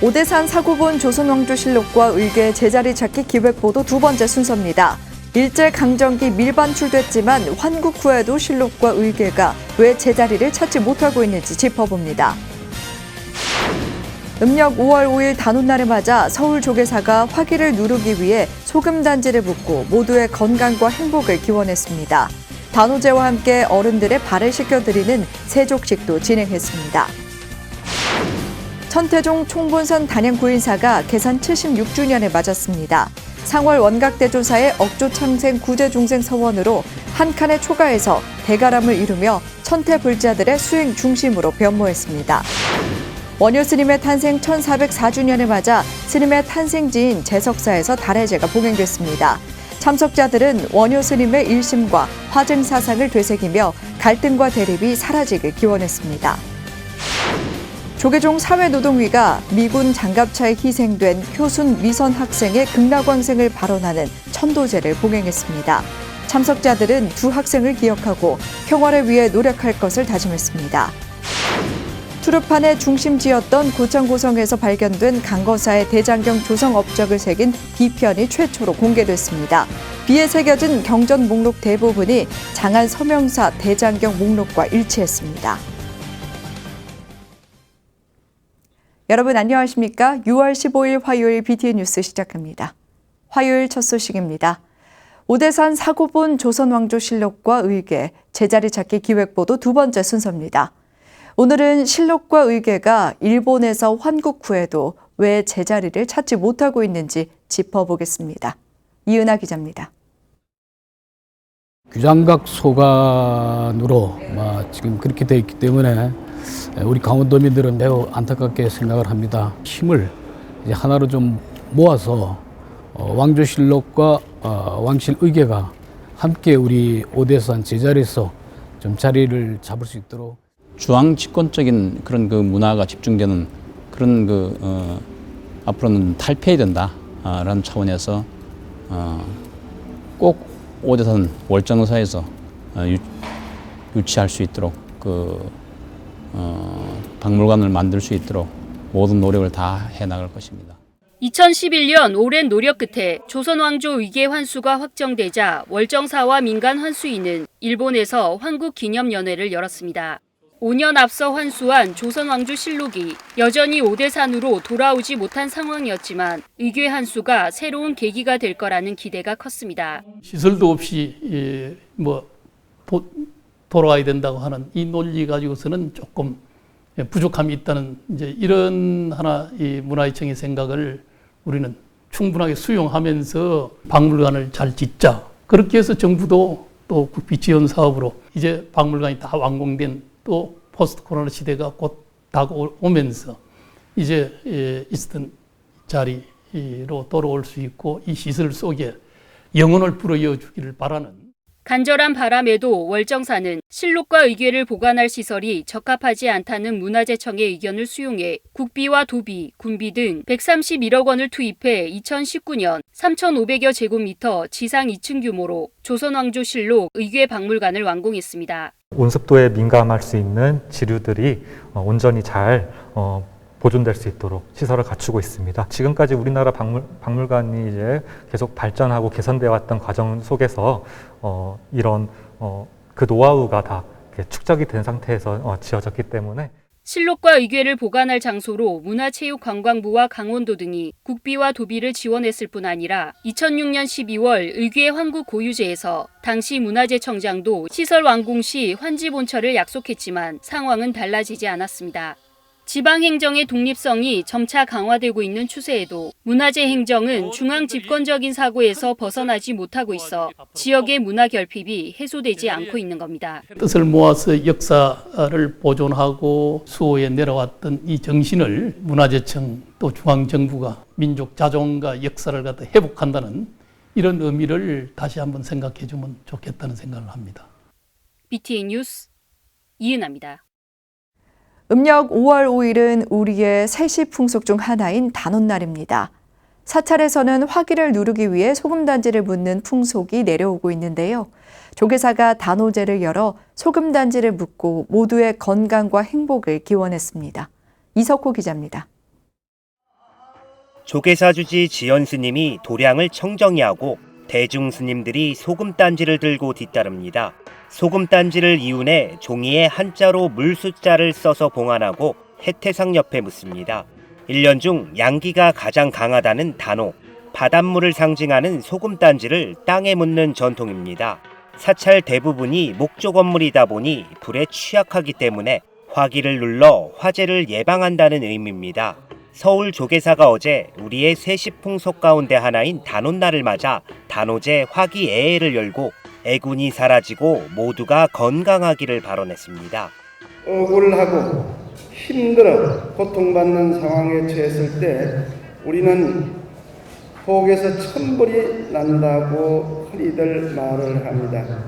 오대산 사고본 조선왕조실록과 의궤 제자리 찾기 기획보도 두 번째 순서입니다. 일제강점기 밀반출됐지만 환국 후에도 실록과 의궤가 왜 제자리를 찾지 못하고 있는지 짚어봅니다. 음력 5월 5일 단오날을 맞아 서울 조계사가 화기를 누르기 위해 소금단지를 붓고 모두의 건강과 행복을 기원했습니다. 단오제와 함께 어른들의 발을 씻겨드리는 세족식도 진행했습니다. 천태종 총본선 단양 구인사가 개산 76주년을 맞았습니다. 상월 원각대조사의 억조창생 구제중생 서원으로 한 칸의 초가에서 대가람을 이루며 천태불자들의 수행 중심으로 변모했습니다. 원효 스님의 탄생 1404주년을 맞아 스님의 탄생지인 제석사에서 달해제가 봉행됐습니다. 참석자들은 원효 스님의 일심과 화증 사상을 되새기며 갈등과 대립이 사라지길 기원했습니다. 조계종 사회노동위가 미군 장갑차에 희생된 효순 미선 학생의 극락왕생을 발언하는 천도제를 봉행했습니다. 참석자들은 두 학생을 기억하고 평화를 위해 노력할 것을 다짐했습니다. 투르판의 중심지였던 고창고성에서 발견된 강거사의 대장경 조성 업적을 새긴 비편이 최초로 공개됐습니다. 비에 새겨진 경전 목록 대부분이 장안 서명사 대장경 목록과 일치했습니다. 여러분 안녕하십니까? 6월 15일 화요일 BTN 뉴스 시작합니다. 화요일 첫 소식입니다. 오대산 사고본 조선왕조실록과 의궤 제자리 찾기 기획보도 두 번째 순서입니다. 오늘은 실록과 의궤가 일본에서 환국 후에도 왜 제자리를 찾지 못하고 있는지 짚어보겠습니다. 이은하 기자입니다. 규장각 소관으로 지금 그렇게 되어 있기 때문에 우리 강원도민들은 매우 안타깝게 생각을 합니다. 힘을 이제 하나로 좀 모아서 왕조실록과 왕실의궤가 함께 우리 오대산 제자리에서 좀 자리를 잡을 수 있도록 중앙 집권적인 그런 그 문화가 집중되는 그런 앞으로는 탈피해야 된다라는 차원에서 꼭 오대산 월정사에서 유치할 수 있도록 박물관을 만들 수 있도록 모든 노력을 다 해나갈 것입니다. 2011년 오랜 노력 끝에 조선왕조 의궤 환수가 확정되자 월정사와 민간 환수인은 일본에서 환국기념연회를 열었습니다. 5년 앞서 환수한 조선왕조실록이 여전히 오대산으로 돌아오지 못한 상황이었지만 의궤 환수가 새로운 계기가 될 거라는 기대가 컸습니다. 시설도 없이 돌아와야 된다고 하는 이 논리 가지고서는 조금 부족함이 있다는 이제 이런 하나 이 문화유청의 생각을 우리는 충분하게 수용하면서 박물관을 잘 짓자. 그렇게 해서 정부도 또 국비 지원 사업으로 이제 박물관이 다 완공된 또 포스트 코로나 시대가 곧 다가오면서 이제 있었던 자리로 돌아올 수 있고 이 시설 속에 영혼을 불어이어 주기를 바라는 간절한 바람에도 월정사는 실록과 의궤를 보관할 시설이 적합하지 않다는 문화재청의 의견을 수용해 국비와 도비, 군비 등 131억 원을 투입해 2019년 3,500여 제곱미터 지상 2층 규모로 조선왕조실록 의궤 박물관을 완공했습니다. 온습도에 민감할 수 있는 지류들이 온전히 잘 보존될 수 있도록 시설을 갖추고 있습니다. 지금까지 우리나라 박물관이 이제 계속 발전하고 개선되어 왔던 과정 속에서 이런 그 노하우가 다 축적이 된 상태에서 지어졌기 때문에 실록과 의궤를 보관할 장소로 문화체육관광부와 강원도 등이 국비와 도비를 지원했을 뿐 아니라 2006년 12월 의궤 환국 고유제에서 당시 문화재청장도 시설 완공 시 환지 본처를 약속했지만 상황은 달라지지 않았습니다. 지방행정의 독립성이 점차 강화되고 있는 추세에도 문화재 행정은 중앙 집권적인 사고에서 벗어나지 못하고 있어 지역의 문화 결핍이 해소되지 않고 있는 겁니다. 뜻을 모아서 역사를 보존하고 수호해 내려왔던 이 정신을 문화재청 또 중앙정부가 민족 자존과 역사를 갖다 회복한다는 이런 의미를 다시 한번 생각해 주면 좋겠다는 생각을 합니다. BTN 뉴스 이은하입니다. 음력 5월 5일은 우리의 세시 풍속 중 하나인 단오날입니다. 사찰에서는 화기를 누르기 위해 소금단지를 묻는 풍속이 내려오고 있는데요. 조계사가 단오제를 열어 소금단지를 묻고 모두의 건강과 행복을 기원했습니다. 이석호 기자입니다. 조계사 주지 지연 스님이 도량을 청정리하고 대중 스님들이 소금단지를 들고 뒤따릅니다. 소금단지를 이윤해 종이에 한자로 물숫자를 써서 봉안하고 해태상 옆에 묻습니다. 1년 중 양기가 가장 강하다는 단오, 바닷물을 상징하는 소금단지를 땅에 묻는 전통입니다. 사찰 대부분이 목조 건물이다 보니 불에 취약하기 때문에 화기를 눌러 화재를 예방한다는 의미입니다. 서울 조계사가 어제 우리의 세시풍속 가운데 하나인 단오날을 맞아 단오제 화기애애를 열고 애군이 사라지고 모두가 건강하기를 발언했습니다. 억울하고 힘들어 고통받는 상황에 처했을 때 우리는 속에서 천불이 난다고 흔히들 말을 합니다.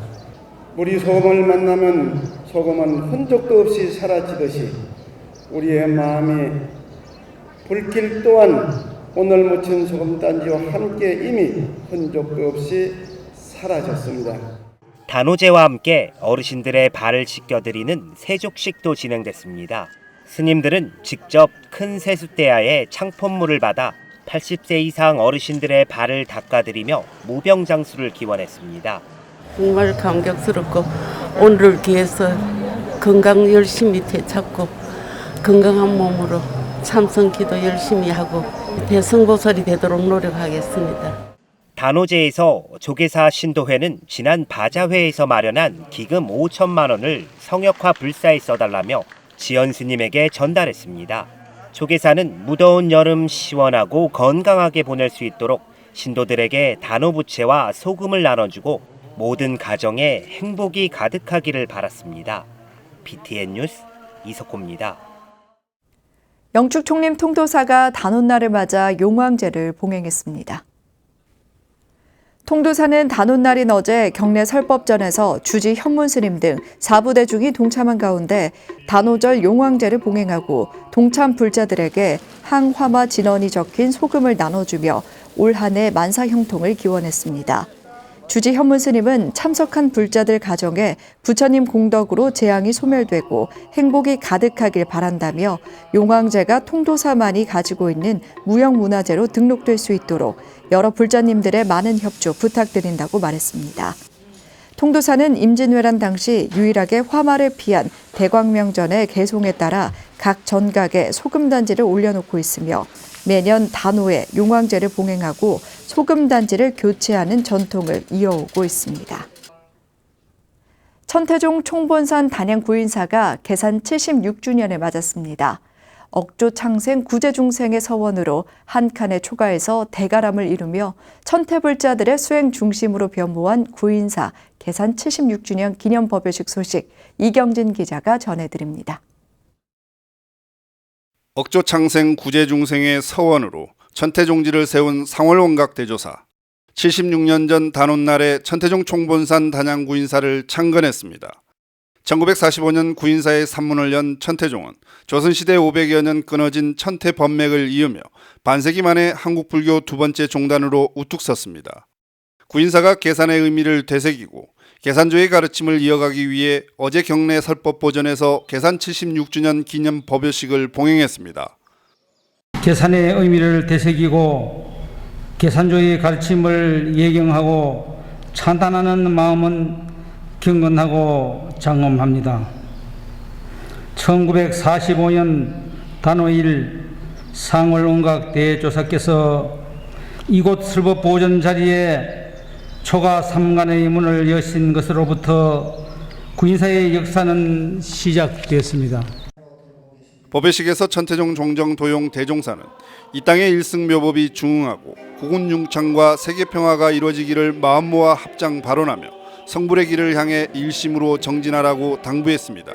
우리 소금을 만나면 소금은 흔적도 없이 사라지듯이 우리의 마음이 불길 또한 오늘 묻힌 소금단지와 함께 이미 흔적도 없이 사라졌습니다. 단오제와 함께 어르신들의 발을 씻겨드리는 세족식도 진행됐습니다. 스님들은 직접 큰 세숫대야에 창포물을 받아 80세 이상 어르신들의 발을 닦아드리며 무병장수를 기원했습니다. 정말 감격스럽고 오늘을 기해서 건강 열심히 되찾고 건강한 몸으로 참선 기도 열심히 하고 대승보살이 되도록 노력하겠습니다. 단오제에서 조계사 신도회는 지난 바자회에서 마련한 기금 5천만 원을 성역화 불사에 써달라며 지연 스님에게 전달했습니다. 조계사는 무더운 여름 시원하고 건강하게 보낼 수 있도록 신도들에게 단오부채와 소금을 나눠주고 모든 가정에 행복이 가득하기를 바랐습니다. BTN 뉴스 이석호입니다. 영축 총림 통도사가 단오날을 맞아 용왕제를 봉행했습니다. 통도사는 단오날인 어제 경내 설법전에서 주지 현문 스님 등 4부대중이 동참한 가운데 단오절 용왕제를 봉행하고 동참 불자들에게 항화마 진언이 적힌 소금을 나눠주며 올 한 해 만사 형통을 기원했습니다. 주지 현문 스님은 참석한 불자들 가정에 부처님 공덕으로 재앙이 소멸되고 행복이 가득하길 바란다며 용왕제가 통도사만이 가지고 있는 무형문화재로 등록될 수 있도록 여러 불자님들의 많은 협조 부탁드린다고 말했습니다. 통도사는 임진왜란 당시 유일하게 화마를 피한 대광명전의 개송에 따라 각 전각에 소금단지를 올려놓고 있으며 매년 단오에 용왕제를 봉행하고 소금단지를 교체하는 전통을 이어오고 있습니다. 천태종 총본산 단양 구인사가 개산 76주년을 맞았습니다. 억조 창생 구제중생의 서원으로 한 칸의 초가에서 대가람을 이루며 천태불자들의 수행 중심으로 변모한 구인사 개산 76주년 기념법요식 소식 이경진 기자가 전해드립니다. 억조 창생 구제중생의 서원으로 천태종지를 세운 상월원각대조사 76년 전 단오날에 천태종 총본산 단양 구인사를 창건했습니다. 1945년 구인사의 산문을 연 천태종은 조선시대 500여 년 끊어진 천태 법맥을 이으며 반세기 만에 한국 불교 두 번째 종단으로 우뚝 섰습니다. 구인사가 계산의 의미를 되새기고 계산조의 가르침을 이어가기 위해 어제 경내 설법보전에서 계산 76주년 기념 법요식을 봉행했습니다. 계산의 의미를 되새기고 계산조의 가르침을 예경하고 찬탄하는 마음은 경건하고 장엄합니다. 1945년 단오일 상월원각 대조사께서 이곳 설법보전 자리에 초가 3간의 문을 여신 것으로부터 구인사의 역사는 시작되었습니다. 법요식에서 천태종 종정 도용 대종사는 이 땅의 일승묘법이 중흥하고 국운융창과 세계평화가 이루어지기를 마음 모아 합장 발언하며 성불의 길을 향해 일심으로 정진하라고 당부했습니다.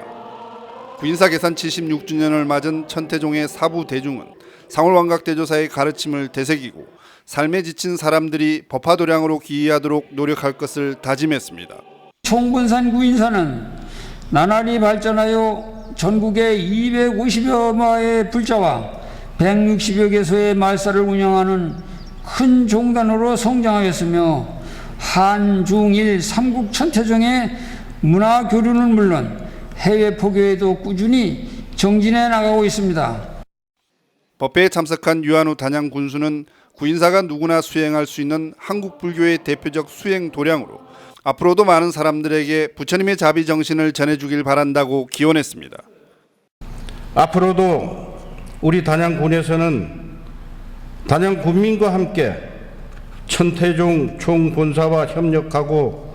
구인사 계산 76주년을 맞은 천태종의 사부 대중은 상월왕각대조사의 가르침을 되새기고 삶에 지친 사람들이 법화도량으로 기이하도록 노력할 것을 다짐했습니다. 총본산 구인사는 나날이 발전하여 전국에 250여 마의 불자와 160여 개소의 말사를 운영하는 큰 종단으로 성장하였으며 한, 중, 일, 삼국 천태종의 문화 교류는 물론 해외 포교에도 꾸준히 정진해 나가고 있습니다. 법회에 참석한 유한우 단양 군수는 구인사가 누구나 수행할 수 있는 한국 불교의 대표적 수행 도량으로 앞으로도 많은 사람들에게 부처님의 자비 정신을 전해주길 바란다고 기원했습니다. 앞으로도 우리 단양군에서는 단양 군민과 함께 천태종 총본사와 협력하고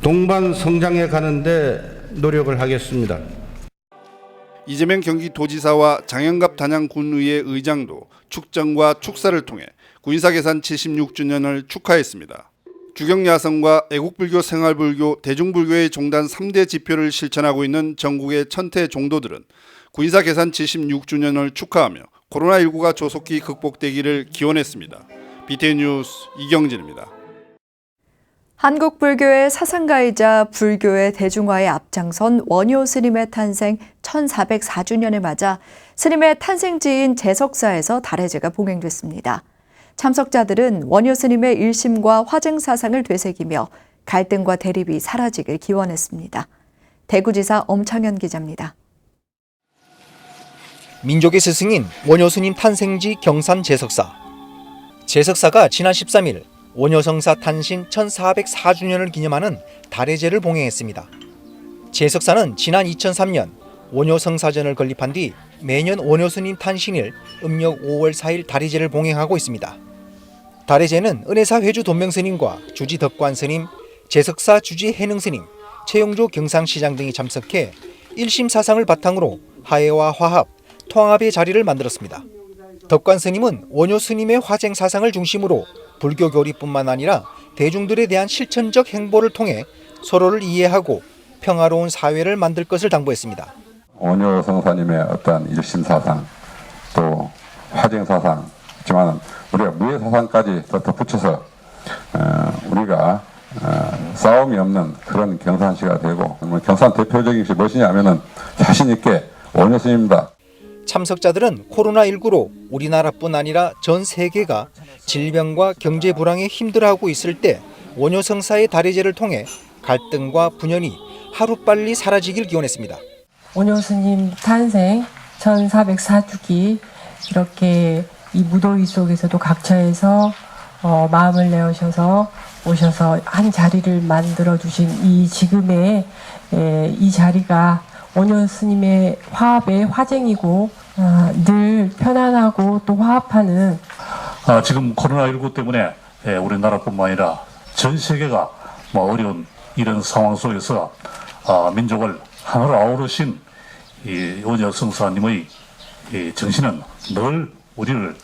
동반 성장해 가는데 노력을 하겠습니다. 이재명 경기도지사와 장영갑 단양군의회 의장도 축정과 축사를 통해 구인사 개산 76주년을 축하했습니다. 주경야성과 애국불교, 생활불교, 대중불교의 종단 3대 지표를 실천하고 있는 전국의 천태 종도들은 구인사 개산 76주년을 축하하며 코로나19가 조속히 극복되기를 기원했습니다. BTN 뉴스 이경진입니다. 한국 불교의 사상가이자 불교의 대중화에 앞장선 원효 스님의 탄생 1404주년을 맞아 스님의 탄생지인 제석사에서 달해제가 봉행됐습니다. 참석자들은 원효 스님의 일심과 화증 사상을 되새기며 갈등과 대립이 사라지길 기원했습니다. 대구지사 엄창현 기자입니다. 민족의 스승인 원효 스님 탄생지 경산 제석사. 제석사가 지난 13일 원효성사 탄신 1404주년을 기념하는 달해제를 봉행했습니다. 제석사는 지난 2003년 원효성사전을 건립한 뒤 매년 원효 스님 탄신일 음력 5월 4일 달해제를 봉행하고 있습니다. 달해제는 은혜사 회주 돈명스님과 주지 덕관스님, 제석사 주지 해능스님, 최용조 경상시장 등이 참석해 일심 사상을 바탕으로 화해와 화합, 통합의 자리를 만들었습니다. 덕관스님은 원효 스님의 화쟁 사상을 중심으로 불교 교리뿐만 아니라 대중들에 대한 실천적 행보를 통해 서로를 이해하고 평화로운 사회를 만들 것을 당부했습니다. 원효 성사님의 어떤 일심 사상, 또 화쟁 사상, 있지만 우리가 무해 사상까지 더 덧붙여서 우리가 싸움이 없는 그런 경산시가 되고, 경산 대표적인 것이 무엇이냐면은 자신 있게 원효 스님입니다. 참석자들은 코로나19로 우리나라뿐 아니라 전 세계가 질병과 경제 불황에 힘들어하고 있을 때 원효 성사의 달해제를 통해 갈등과 분열이 하루빨리 사라지길 기원했습니다. 원효 스님 탄생 1404주기 이렇게 이 무더위 속에서도 각처에서 마음을 내어셔서 오셔서 한 자리를 만들어 주신 이 지금의 이 자리가 원효 스님의 화합의 화쟁이고 늘 편안하고 또 화합하는 지금 코로나19 때문에 우리나라뿐만 아니라 전 세계가 어려운 이런 상황 속에서 민족을 하나로 아우르신 이 원효 성사님의 정신은 늘 우리를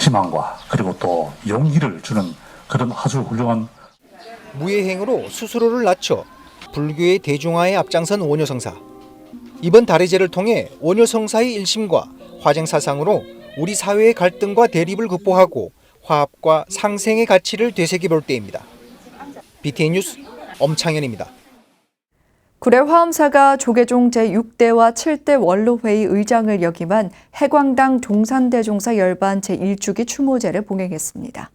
희망과 그리고 또 용기를 주는 그런 아주 훌륭한 무예행으로 스스로를 낮춰 불교의 대중화에 앞장선 원효 성사. 이번 달해제를 통해 원효 성사의 일심과 화쟁 사상으로 우리 사회의 갈등과 대립을 극복하고 화합과 상생의 가치를 되새겨볼 때입니다. BTN 뉴스 엄창현입니다. 구례 화엄사가 조계종 제6대와 7대 원로회의 의장을 역임한 해광당 종산대종사 열반 제1주기 추모제를 봉행했습니다.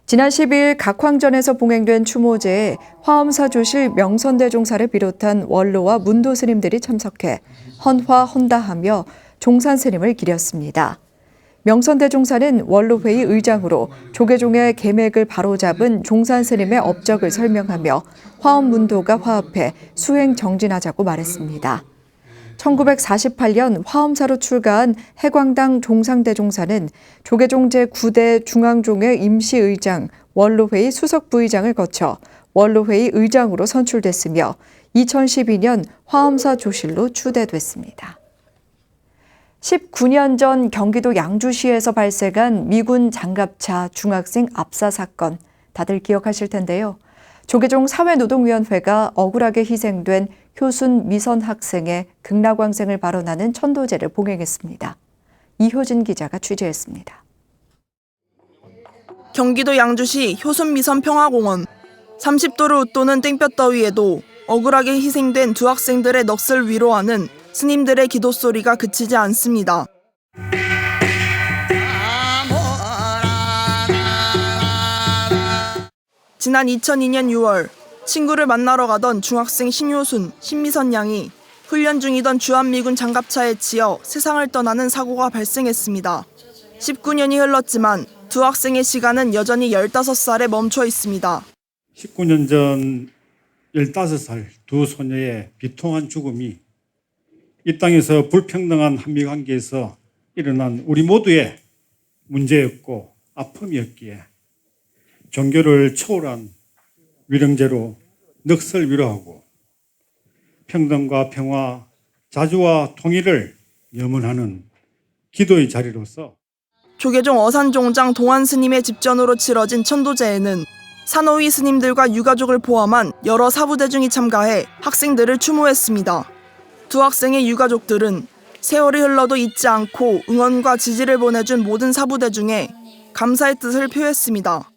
지난 10일 각황전에서 봉행된 추모제에 화엄사 조실 명선대종사를 비롯한 원로와 문도 스님들이 참석해 헌화 헌다하며 종산 스님을 기렸습니다. 명선대종사는 원로회의 의장으로 조계종의 계맥을 바로잡은 종산 스님의 업적을 설명하며 화엄문도가 화합해 수행 정진하자고 말했습니다. 1948년 화엄사로 출가한 해광당 종상대종사는 조계종 제9대 중앙종의 임시의장, 원로회의 수석부의장을 거쳐 원로회의 의장으로 선출됐으며 2012년 화엄사 조실로 추대됐습니다. 19년 전 경기도 양주시에서 발생한 미군 장갑차 중학생 압사 사건, 다들 기억하실 텐데요. 조계종 사회노동위원회가 억울하게 희생된 효순 미선 학생의 극락왕생을 발언하는 천도제를 봉행했습니다. 이효진 기자가 취재했습니다. 경기도 양주시 효순 미선 평화공원. 30도를 웃도는 땡볕더위에도 억울하게 희생된 두 학생들의 넋을 위로하는 스님들의 기도 소리가 그치지 않습니다. 지난 2002년 6월 친구를 만나러 가던 중학생 신효순, 신미선 양이 훈련 중이던 주한미군 장갑차에 치여 세상을 떠나는 사고가 발생했습니다. 19년이 흘렀지만 두 학생의 시간은 여전히 15살에 멈춰 있습니다. 19년 전 15살 두 소녀의 비통한 죽음이 이 땅에서 불평등한 한미관계에서 일어난 우리 모두의 문제였고 아픔이었기에 종교를 초월한 위령제로 넋을 위로하고 평등과 평화, 자주와 통일을 염원하는 기도의 자리로서 조계종 어산종장 동안 스님의 집전으로 치러진 천도제에는 산호위 스님들과 유가족을 포함한 여러 사부대중이 참가해 학생들을 추모했습니다. 두 학생의 유가족들은 세월이 흘러도 잊지 않고 응원과 지지를 보내준 모든 사부대중에 감사의 뜻을 표했습니다.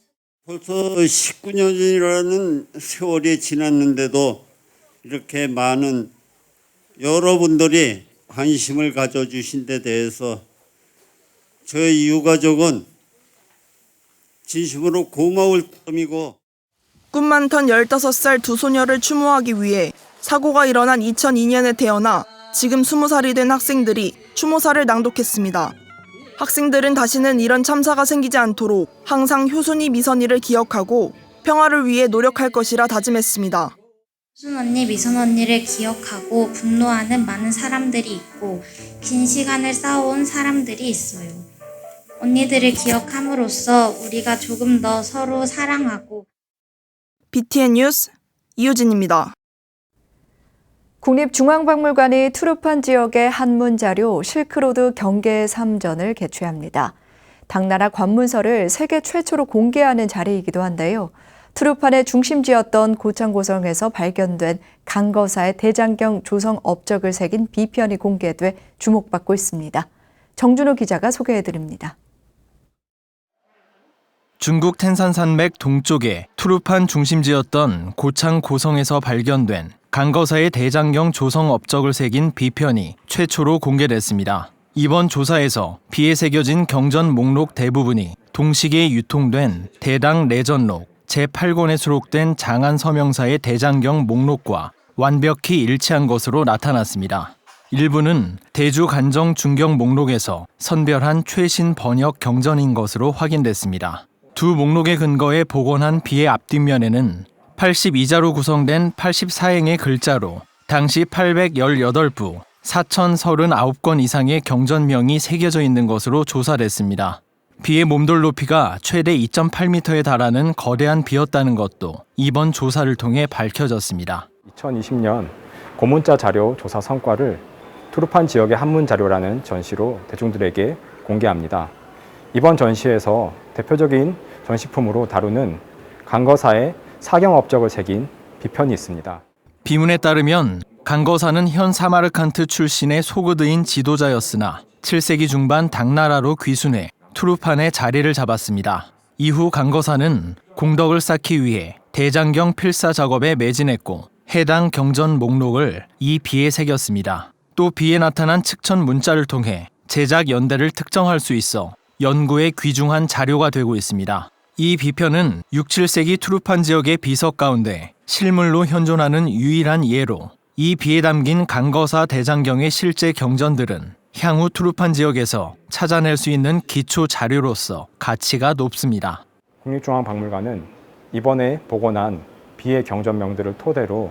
벌써 19년이라는 세월이 지났는데도 이렇게 많은 여러분들이 관심을 가져주신 데 대해서 저희 유가족은 진심으로 고마울 따름이고 꿈 많던 15살 두 소녀를 추모하기 위해 사고가 일어난 2002년에 태어나 지금 20살이 된 학생들이 추모사를 낭독했습니다. 학생들은 다시는 이런 참사가 생기지 않도록 항상 효순이 미선이를 기억하고 평화를 위해 노력할 것이라 다짐했습니다. 효순 언니, 미선 언니를 기억하고 분노하는 많은 사람들이 있고 긴 시간을 싸워온 사람들이 있어요. 언니들을 기억함으로써 우리가 조금 더 서로 사랑하고. BTN 뉴스 이유진입니다. 국립중앙박물관이 투르판 지역의 한문 자료 실크로드 경계 3전을 개최합니다. 당나라 관문서를 세계 최초로 공개하는 자리이기도 한데요. 투르판의 중심지였던 고창고성에서 발견된 강거사의 대장경 조성 업적을 새긴 비편이 공개돼 주목받고 있습니다. 정준호 기자가 소개해드립니다. 중국 텐산산맥 동쪽에 투르판 중심지였던 고창고성에서 발견된 강거사의 대장경 조성 업적을 새긴 비편이 최초로 공개됐습니다. 이번 조사에서 비에 새겨진 경전 목록 대부분이 동시기에 유통된 대당 레전록 제8권에 수록된 장안 서명사의 대장경 목록과 완벽히 일치한 것으로 나타났습니다. 일부는 대주 간정 중경 목록에서 선별한 최신 번역 경전인 것으로 확인됐습니다. 두 목록의 근거에 복원한 비의 앞뒷면에는 82자로 구성된 84행의 글자로 당시 818부, 4039건 이상의 경전명이 새겨져 있는 것으로 조사됐습니다. 비의 몸돌 높이가 최대 2.8m에 달하는 거대한 비였다는 것도 이번 조사를 통해 밝혀졌습니다. 2020년 고문자 자료 조사 성과를 투르판 지역의 한문 자료라는 전시로 대중들에게 공개합니다. 이번 전시에서 대표적인 전시품으로 다루는 강거사의 사경 업적을 새긴 비편이 있습니다. 비문에 따르면 강거사는 현 사마르칸트 출신의 소그드인 지도자였으나 7세기 중반 당나라로 귀순해 투르판에 자리를 잡았습니다. 이후 강거사는 공덕을 쌓기 위해 대장경 필사 작업에 매진했고 해당 경전 목록을 이 비에 새겼습니다. 또 비에 나타난 측천 문자를 통해 제작 연대를 특정할 수 있어 연구에 귀중한 자료가 되고 있습니다. 이 비편은 6, 7세기 투르판 지역의 비석 가운데 실물로 현존하는 유일한 예로 이 비에 담긴 강거사 대장경의 실제 경전들은 향후 투르판 지역에서 찾아낼 수 있는 기초 자료로서 가치가 높습니다. 국립중앙박물관은 이번에 복원한 비의 경전명들을 토대로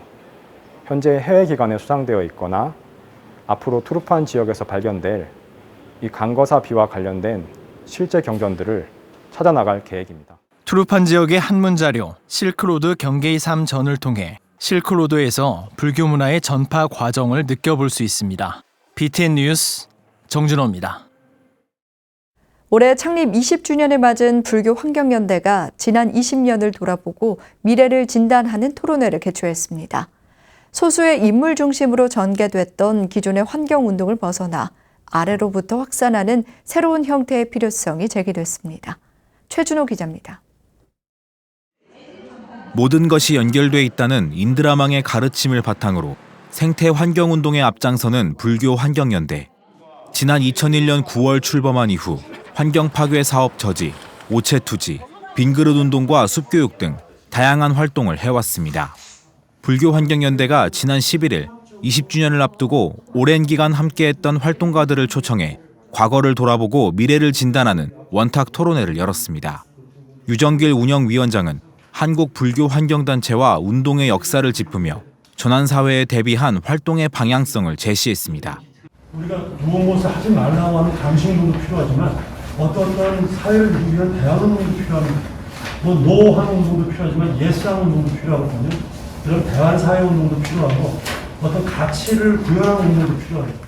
현재 해외 기관에 수상되어 있거나 앞으로 투르판 지역에서 발견될 이 강거사 비와 관련된 실제 경전들을 찾아나갈 계획입니다. 투르판 지역의 한문 자료 실크로드 경계의 3전을 통해 실크로드에서 불교 문화의 전파 과정을 느껴볼 수 있습니다. BTN 뉴스 정준호입니다. 올해 창립 20주년을 맞은 불교 환경연대가 지난 20년을 돌아보고 미래를 진단하는 토론회를 개최했습니다. 소수의 인물 중심으로 전개됐던 기존의 환경운동을 벗어나 아래로부터 확산하는 새로운 형태의 필요성이 제기됐습니다. 최준호 기자입니다. 모든 것이 연결돼 있다는 인드라망의 가르침을 바탕으로 생태 환경운동에 앞장서는 불교 환경연대. 지난 2001년 9월 출범한 이후 환경 파괴 사업 저지, 오체 투지, 빈그릇 운동과 숲교육 등 다양한 활동을 해왔습니다. 불교 환경연대가 지난 11일 20주년을 앞두고 오랜 기간 함께했던 활동가들을 초청해 과거를 돌아보고 미래를 진단하는 원탁 토론회를 열었습니다. 유정길 운영위원장은 한국 불교 환경단체와 운동의 역사를 짚으며 전환사회에 대비한 활동의 방향성을 제시했습니다. 우리가 무엇 무엇을 하지 말라고 하는 감시운동도 필요하지만 어떤 사회를 이루기 위한 대안운동도 필요합니다. 노하는 운동도 필요하지만 예스하는 운동도 필요하거든요. 그런 대안사회운동도 필요하고 어떤 가치를 구현하는 운동도 필요합니다.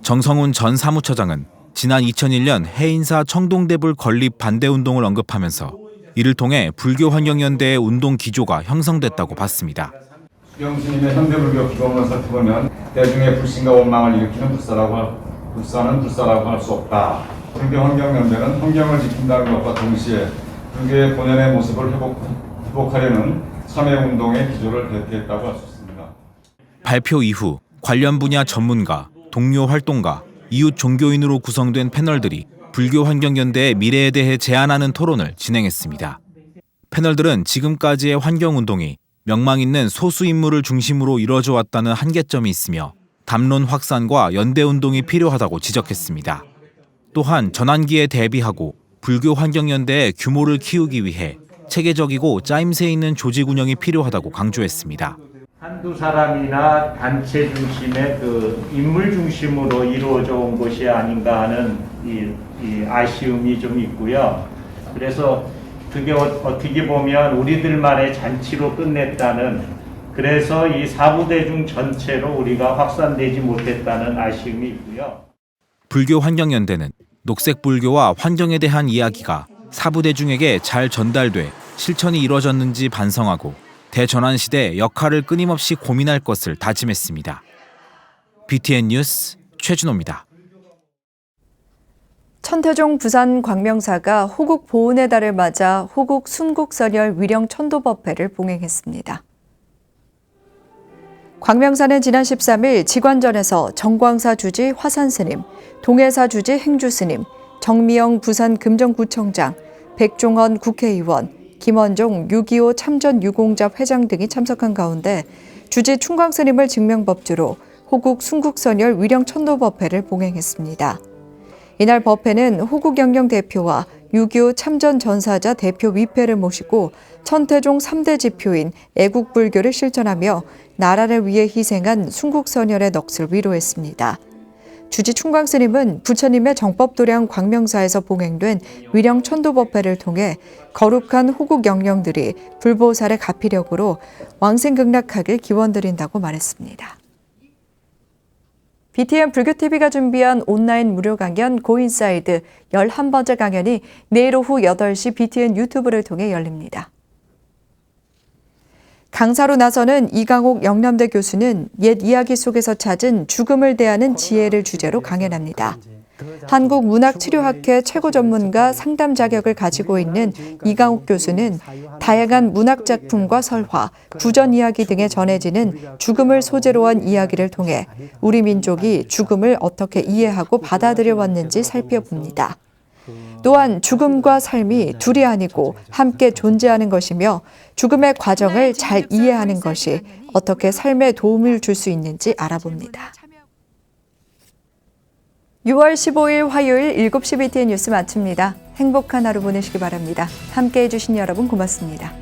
정성훈 전 사무처장은 지난 2001년 해인사 청동대불 건립 반대운동을 언급하면서 이를 통해 불교환경연대의 운동 기조가 형성됐다고 봤습니다. 수경 스님의 현대불교 기본을 살펴보면 대중의 불신과 원망을 일으키는 불사라고 할 수 없다. 불교환경연대는 환경을 지킨다는 것과 동시에 불교의 본연의 모습을 회복하려는 참여운동의 기조를 대표했다고 할 수 있습니다. 발표 이후 관련 분야 전문가, 동료 활동가, 이웃 종교인으로 구성된 패널들이 불교환경연대의 미래에 대해 제안하는 토론을 진행했습니다. 패널들은 지금까지의 환경운동이 명망 있는 소수 인물을 중심으로 이뤄져 왔다는 한계점이 있으며 담론 확산과 연대운동이 필요하다고 지적했습니다. 또한 전환기에 대비하고 불교환경연대의 규모를 키우기 위해 체계적이고 짜임새 있는 조직 운영이 필요하다고 강조했습니다. 한두 사람이나 단체 중심의 인물 중심으로 이루어져 온 것이 아닌가 하는 이 아쉬움이 좀 있고요. 그래서 그게 어떻게 보면 우리들만의 잔치로 끝냈다는, 그래서 이 사부대중 전체로 우리가 확산되지 못했다는 아쉬움이 있고요. 불교환경연대는 녹색불교와 환경에 대한 이야기가 사부대중에게 잘 전달돼 실천이 이뤄졌는지 반성하고 대전환 시대 역할을 끊임없이 고민할 것을 다짐했습니다. BTN 뉴스 최준호입니다. 천태종 부산 광명사가 호국 보훈의 달을 맞아 호국 순국선열 위령 천도법회를 봉행했습니다. 광명사는 지난 13일 직관전에서 정광사 주지 화산스님, 동해사 주지 행주스님, 정미영 부산 금정구청장, 백종원 국회의원, 김원종 6.25 참전유공자 회장 등이 참석한 가운데 주지 충광스님을 증명법주로 호국 순국선열 위령 천도법회를 봉행했습니다. 이날 법회는 호국영령 대표와 6.25 참전 전사자 대표 위패를 모시고 천태종 3대 지표인 애국불교를 실천하며 나라를 위해 희생한 순국선열의 넋을 위로했습니다. 주지 충광스님은 부처님의 정법도량 광명사에서 봉행된 위령 천도법회를 통해 거룩한 호국 영령들이 불보살의 가피력으로 왕생극락하길 기원드린다고 말했습니다. BTN 불교TV가 준비한 온라인 무료 강연 고인사이드 11번째 강연이 내일 오후 8시 BTN 유튜브를 통해 열립니다. 강사로 나서는 이강옥 영남대 교수는 옛 이야기 속에서 찾은 죽음을 대하는 지혜를 주제로 강연합니다. 한국문학치료학회 최고 전문가 상담 자격을 가지고 있는 이강옥 교수는 다양한 문학 작품과 설화, 구전 이야기 등에 전해지는 죽음을 소재로 한 이야기를 통해 우리 민족이 죽음을 어떻게 이해하고 받아들여 왔는지 살펴봅니다. 또한 죽음과 삶이 둘이 아니고 함께 존재하는 것이며 죽음의 과정을 잘 이해하는 것이 어떻게 삶에 도움을 줄 수 있는지 알아봅니다. 6월 15일 화요일 7시 BTN 뉴스 마칩니다. 행복한 하루 보내시기 바랍니다. 함께해 주신 여러분 고맙습니다.